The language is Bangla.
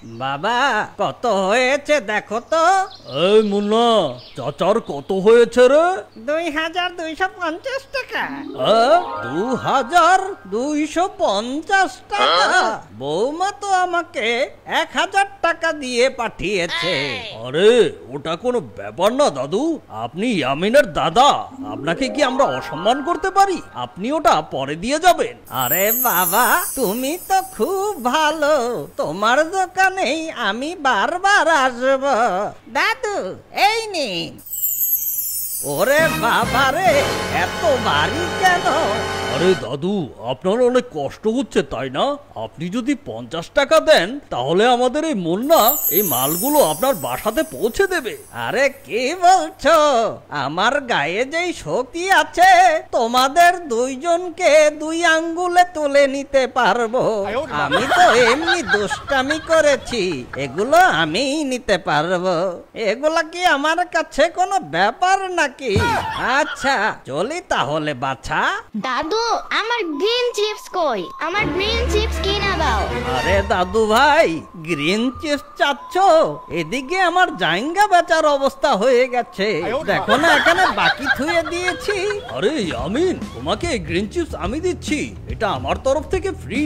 বাবা কত হয়েছে দেখো তো। এই মুন্না, চাচার কত হয়েছে রে? 2250 টাকা। 2250 টাকা? বৌমা তো আমাকে 1000 টাকা দিয়ে পাঠিয়েছে। আরে ওটা কোনো ব্যাপার না দাদু, আপনি ইয়ামিনের দাদা, আপনাকে কি আমরা অসম্মান করতে পারি? আপনি ওটা পরে দিয়ে যাবেন। আরে বাবা তুমি তো খুব ভালো, তোমার দোকানেই আমি বারবার আসব। দাদু এই নিন। ওরে বাবা রে, এত ভারী কেন? আরে দাদু, আপনার অনেক কষ্ট হচ্ছে তাই না? আপনি যদি 50 টাকা দেন তাহলে আমাদের এই মুন্না এই মালগুলো আপনার বাসাতে পৌঁছে দেবে। আরে কি বলছো? আমার গায়ে যেই শক্তি আছে তোমাদের দুইজনকে 2 আঙ্গুলে তুলে নিতে পারবো। আমি তো এমনি দুষ্টামি করেছি, এগুলো আমিই নিতে পারবো। এগুলা কি আমার কাছে কোনো ব্যাপার নাকি? আচ্ছা চলি তাহলে বাছা। দাদু আমার গ্রিন চিপস কই? আমার গ্রিন চিপস কিনে দাও। আরে দাদু ভাই, গ্রিন চিপস চাচ্ছ? এদিকে আমার জাইঙ্গা বেচার অবস্থা হয়ে গেছে, দেখো না এখানে বাকি থুয়ে দিয়েছি। আরে ইয়ামিন, তোমাকে গ্রিন চিপস আমি দিচ্ছি, এটা আমার তরফ থেকে ফ্রি।